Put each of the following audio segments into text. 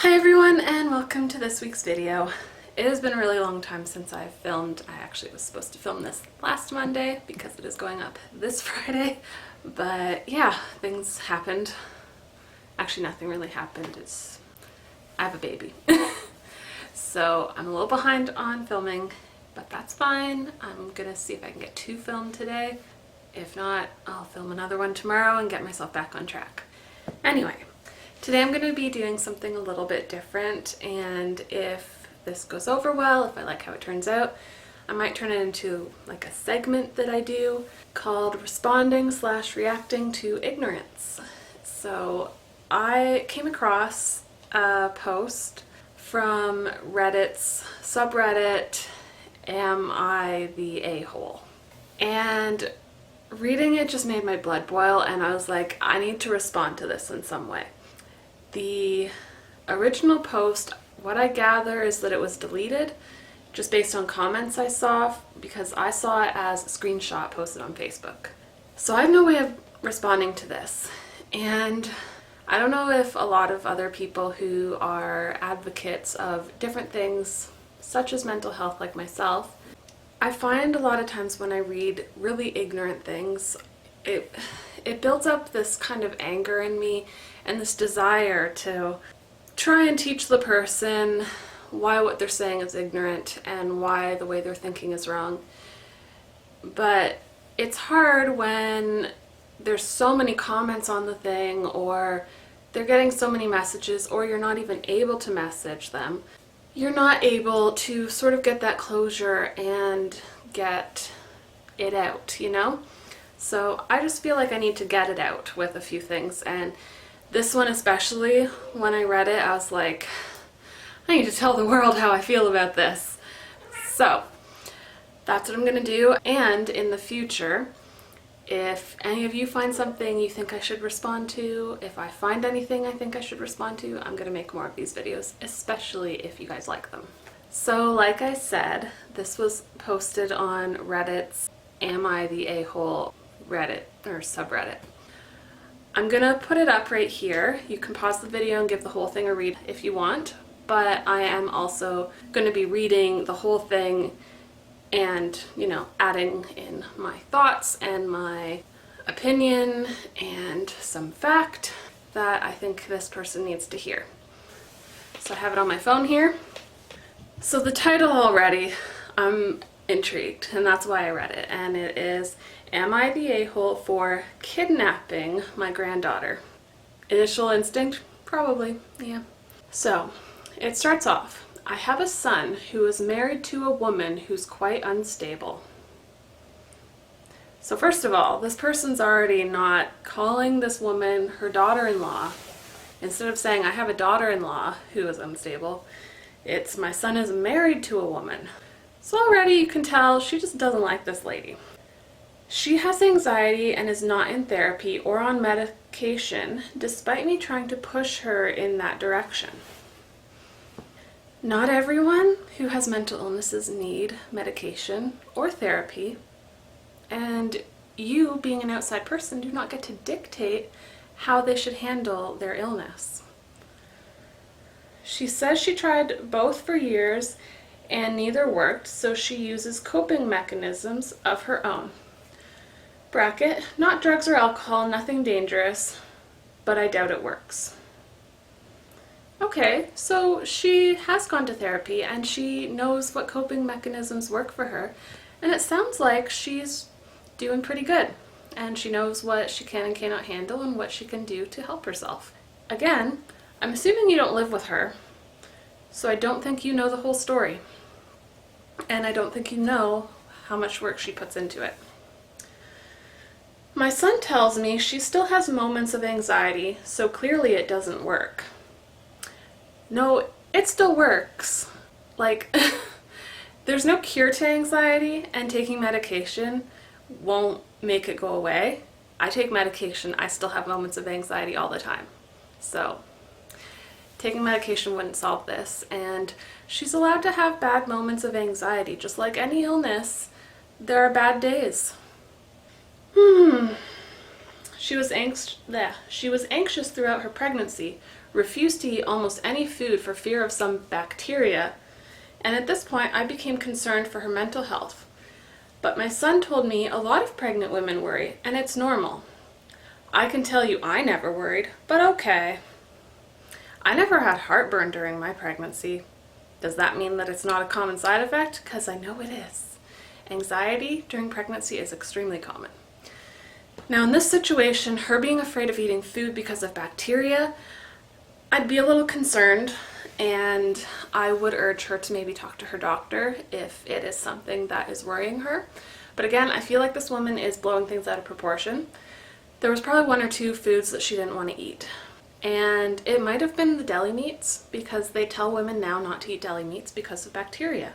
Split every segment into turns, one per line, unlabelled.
Hi everyone and welcome to this week's video. It has been a really long time since I've filmed. I actually was supposed to film this last Monday because it is going up this Friday, but yeah, things happened. Actually, nothing really happened. I have a baby. So I'm a little behind on filming, but that's fine. I'm gonna see if I can get 2 filmed today. If not, I'll film another one tomorrow and get myself back on track. Anyway, today I'm going to be doing something a little bit different, and if this goes over well, if I like how it turns out, I might turn it into like a segment that I do called responding/reacting to ignorance. So I came across a post from Reddit's subreddit, Am I the A-hole? And reading it just made my blood boil, and I was like, I need to respond to this in some way. The original post, what I gather is that it was deleted just based on comments I saw, because I saw it as a screenshot posted on Facebook. So I have no way of responding to this. And I don't know if a lot of other people who are advocates of different things, such as mental health like myself, I find a lot of times when I read really ignorant things, it builds up this kind of anger in me and this desire to try and teach the person why what they're saying is ignorant and why the way they're thinking is wrong. But it's hard when there's so many comments on the thing, or they're getting so many messages, or you're not even able to message them. You're not able to sort of get that closure and get it out, you know? So I just feel like I need to get it out with a few things, and this one especially, when I read it, I was like, I need to tell the world how I feel about this. So that's what I'm gonna do, and in the future, if any of you find something you think I should respond to, if I find anything I think I should respond to, I'm gonna make more of these videos, especially if you guys like them. So like I said, this was posted on Reddit's Am I the A-hole Reddit or subreddit. I'm gonna put it up right here. You can pause the video and give the whole thing a read if you want, but I am also gonna be reading the whole thing and, you know, adding in my thoughts and my opinion and some fact that I think this person needs to hear. So I have it on my phone here. So the title already, I'm intrigued, and that's why I read it, and it is, Am I the A-hole for kidnapping my granddaughter? Initial instinct? Probably, yeah. So it starts off, I have a son who is married to a woman who's quite unstable. So first of all, this person's already not calling this woman her daughter-in-law. Instead of saying, I have a daughter-in-law who is unstable, it's my son is married to a woman. So already you can tell she just doesn't like this lady. She has anxiety and is not in therapy or on medication, despite me trying to push her in that direction. Not everyone who has mental illnesses need medication or therapy, and you, being an outside person, do not get to dictate how they should handle their illness. She says she tried both for years and neither worked, so she uses coping mechanisms of her own. Bracket, not drugs or alcohol, nothing dangerous, but I doubt it works. Okay, so she has gone to therapy and she knows what coping mechanisms work for her, and it sounds like she's doing pretty good, and she knows what she can and cannot handle and what she can do to help herself. Again, I'm assuming you don't live with her, so I don't think you know the whole story, and I don't think you know how much work she puts into it. My son tells me she still has moments of anxiety, so clearly it doesn't work. No, it still works. Like, there's no cure to anxiety, and taking medication won't make it go away. I take medication, I still have moments of anxiety all the time. So, taking medication wouldn't solve this, and she's allowed to have bad moments of anxiety. Just like any illness, there are bad days. She was anxious throughout her pregnancy, refused to eat almost any food for fear of some bacteria, and at this point I became concerned for her mental health. But my son told me a lot of pregnant women worry, and it's normal. I can tell you I never worried, but okay. I never had heartburn during my pregnancy. Does that mean that it's not a common side effect? Because I know it is. Anxiety during pregnancy is extremely common. Now in this situation, her being afraid of eating food because of bacteria, I'd be a little concerned, and I would urge her to maybe talk to her doctor if it is something that is worrying her. But again, I feel like this woman is blowing things out of proportion. There was probably 1 or 2 foods that she didn't want to eat. And it might have been the deli meats, because they tell women now not to eat deli meats because of bacteria.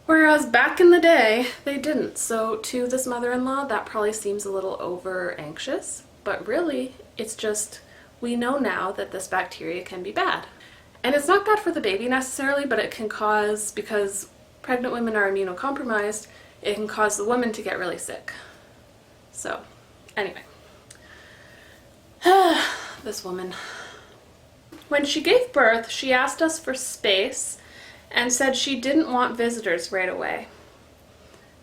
Whereas back in the day, they didn't. So to this mother-in-law, that probably seems a little over anxious, but really it's just, we know now that this bacteria can be bad. And it's not bad for the baby necessarily, but it can cause, because pregnant women are immunocompromised, it can cause the woman to get really sick. So anyway, this woman. When she gave birth, she asked us for space and said she didn't want visitors right away.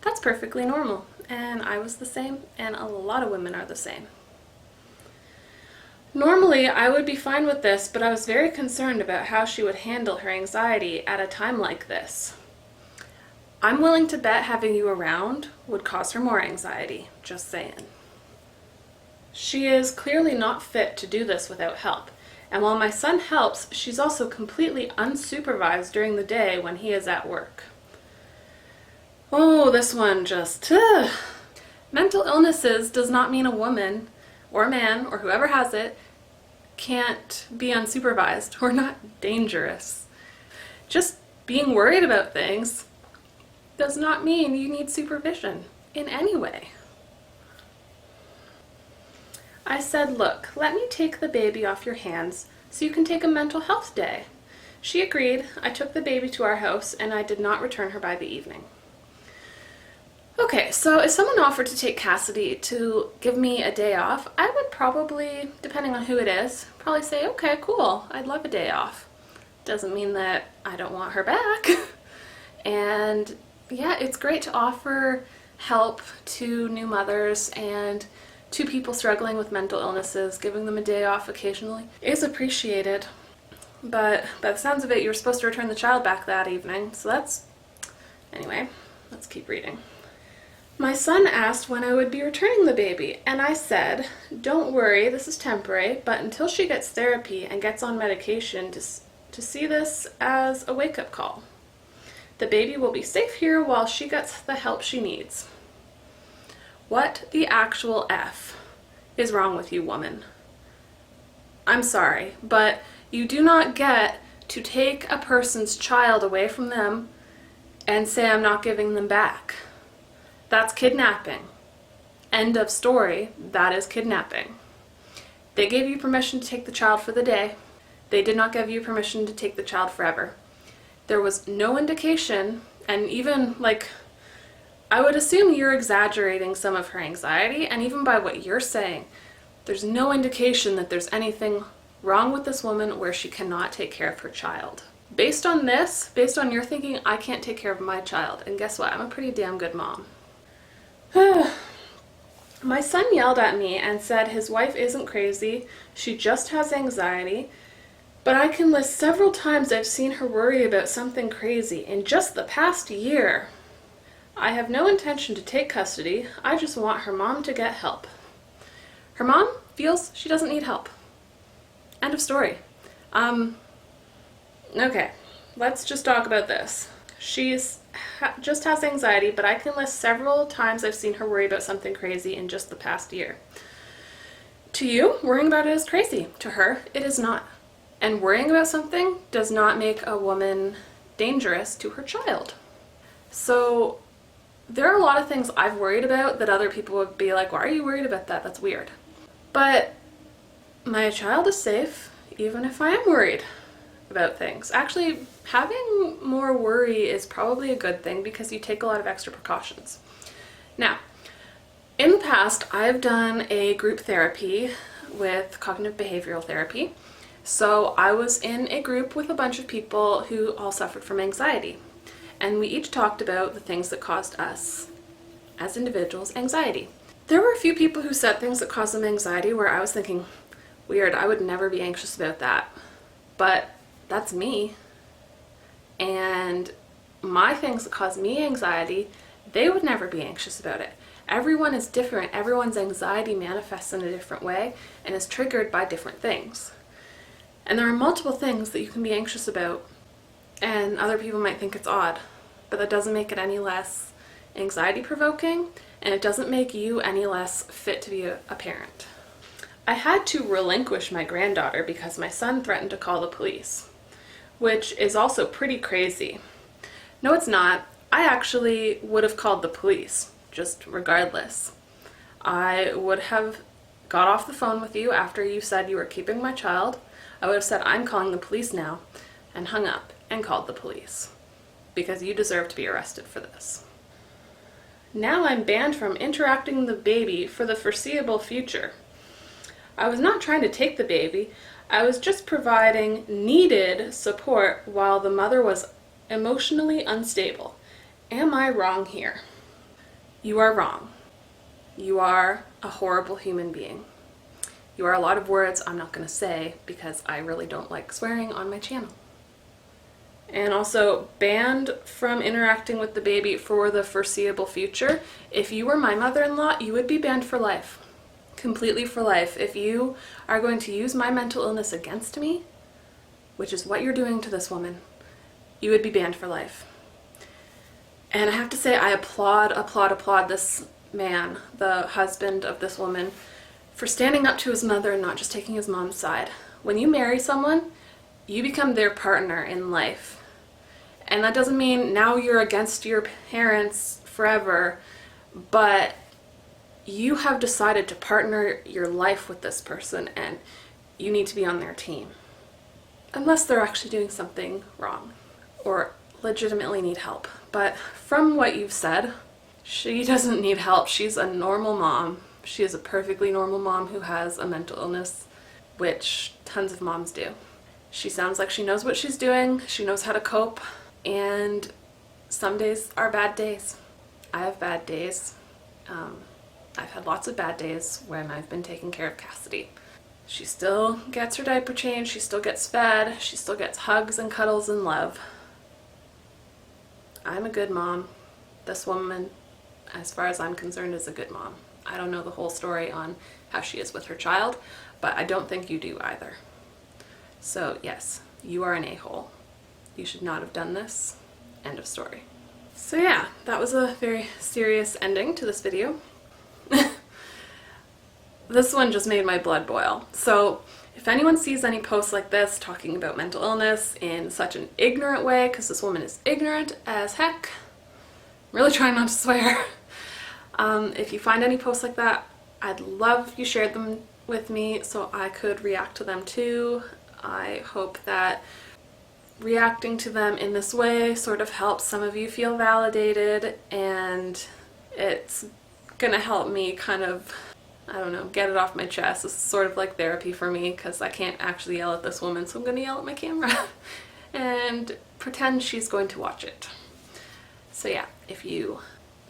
That's perfectly normal, and I was the same, and a lot of women are the same. Normally, I would be fine with this, but I was very concerned about how she would handle her anxiety at a time like this. I'm willing to bet having you around would cause her more anxiety, just saying. She is clearly not fit to do this without help, and while my son helps, she's also completely unsupervised during the day when he is at work. Oh, this one just, Mental illnesses does not mean a woman or a man or whoever has it can't be unsupervised or not dangerous. Just being worried about things does not mean you need supervision in any way. I said, look, let me take the baby off your hands so you can take a mental health day. She agreed. I took the baby to our house and I did not return her by the evening. Okay, so if someone offered to take Cassidy to give me a day off, I would probably, depending on who it is, probably say, okay, cool, I'd love a day off. Doesn't mean that I don't want her back. And yeah, it's great to offer help to new mothers and to people struggling with mental illnesses. Giving them a day off occasionally is appreciated. But by the sounds of it, you were supposed to return the child back that evening, so that's... Anyway, let's keep reading. My son asked when I would be returning the baby, and I said, don't worry, this is temporary, but until she gets therapy and gets on medication, to see this as a wake-up call. The baby will be safe here while she gets the help she needs. What the actual F is wrong with you, woman? I'm sorry, but you do not get to take a person's child away from them and say I'm not giving them back. That's kidnapping. End of story. That is kidnapping. They gave you permission to take the child for the day. They did not give you permission to take the child forever. There was no indication, and even I would assume you're exaggerating some of her anxiety, and even by what you're saying, there's no indication that there's anything wrong with this woman where she cannot take care of her child. Based on this, based on your thinking, I can't take care of my child, and guess what? I'm a pretty damn good mom. My son yelled at me and said his wife isn't crazy, she just has anxiety, but I can list several times I've seen her worry about something crazy in just the past year. I have no intention to take custody, I just want her mom to get help. Her mom feels she doesn't need help. End of story. Okay, let's just talk about this. She's just has anxiety, but I can list several times I've seen her worry about something crazy in just the past year. To you, worrying about it is crazy. To her, it is not. And worrying about something does not make a woman dangerous to her child. So there are a lot of things I've worried about that other people would be like, why are you worried about that? That's weird. But my child is safe, even if I am worried about things. Actually, having more worry is probably a good thing because you take a lot of extra precautions. Now, in the past, I've done a group therapy with cognitive behavioral therapy, So I was in a group with a bunch of people who all suffered from anxiety. And we each talked about the things that caused us, as individuals, anxiety. There were a few people who said things that caused them anxiety where I was thinking, weird, I would never be anxious about that. But that's me. And my things that cause me anxiety, they would never be anxious about it. Everyone is different. Everyone's anxiety manifests in a different way and is triggered by different things. And there are multiple things that you can be anxious about, and other people might think it's odd, but that doesn't make it any less anxiety provoking, and it doesn't make you any less fit to be a parent. I had to relinquish my granddaughter because my son threatened to call the police, which is also pretty crazy. No, it's not. I actually would have called the police, just regardless. I would have got off the phone with you after you said you were keeping my child. I would have said, I'm calling the police now, and hung up and called the police, because you deserve to be arrested for this. Now I'm banned from interacting with the baby for the foreseeable future. I was not trying to take the baby. I was just providing needed support while the mother was emotionally unstable. Am I wrong here? You are wrong. You are a horrible human being. You are a lot of words I'm not going to say because I really don't like swearing on my channel. And also banned from interacting with the baby for the foreseeable future. If you were my mother-in-law, you would be banned for life. Completely for life. If you are going to use my mental illness against me, which is what you're doing to this woman, you would be banned for life. And I have to say, I applaud this man, the husband of this woman, for standing up to his mother and not just taking his mom's side. When you marry someone, you become their partner in life. And that doesn't mean now you're against your parents forever, but you have decided to partner your life with this person and you need to be on their team. Unless they're actually doing something wrong or legitimately need help. But from what you've said, she doesn't need help. She's a normal mom. She is a perfectly normal mom who has a mental illness, which tons of moms do. She sounds like she knows what she's doing. She knows how to cope. And some days are bad days. I have bad days. I've had lots of bad days when I've been taking care of Cassidy. She still gets her diaper changed. She still gets fed. She still gets hugs and cuddles and love. I'm a good mom. This woman, as far as I'm concerned, is a good mom. I don't know the whole story on how she is with her child, but I don't think you do either. So yes, you are an a-hole. You should not have done this. End of story. So yeah, that was a very serious ending to this video. This one just made my blood boil. So if anyone sees any posts like this talking about mental illness in such an ignorant way, because this woman is ignorant as heck, I'm really trying not to swear. If you find any posts like that, I'd love if you shared them with me so I could react to them too. I hope that reacting to them in this way sort of helps some of you feel validated, and it's gonna help me kind of, I don't know, get it off my chest. This is sort of like therapy for me because I can't actually yell at this woman, so I'm gonna yell at my camera and pretend she's going to watch it. So yeah, if you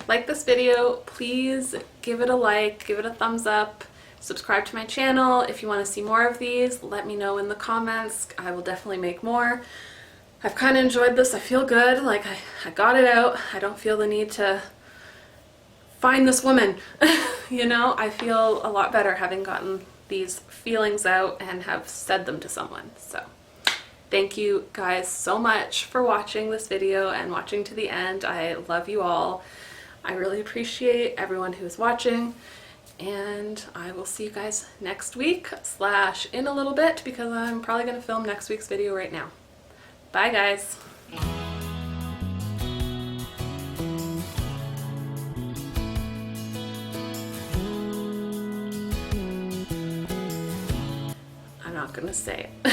like this video, please give it a like, give it a thumbs up, subscribe to my channel. If you want to see more of these, let me know in the comments. I will definitely make more. I've kind of enjoyed this. I feel good, like I got it out. I don't feel the need to find this woman. You know, I feel a lot better having gotten these feelings out and have said them to someone. So thank you guys so much for watching this video and watching to the end. I love you all. I really appreciate everyone who is watching, and I will see you guys next week / in a little bit because I'm probably going to film next week's video right now. Bye guys! I'm not going to say it.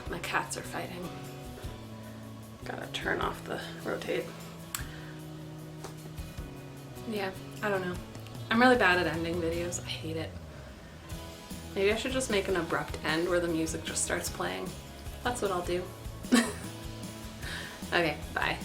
My cats are fighting. Gotta turn off the rotate. Yeah, I don't know. I'm really bad at ending videos. I hate it. Maybe I should just make an abrupt end where the music just starts playing. That's what I'll do. Okay, bye.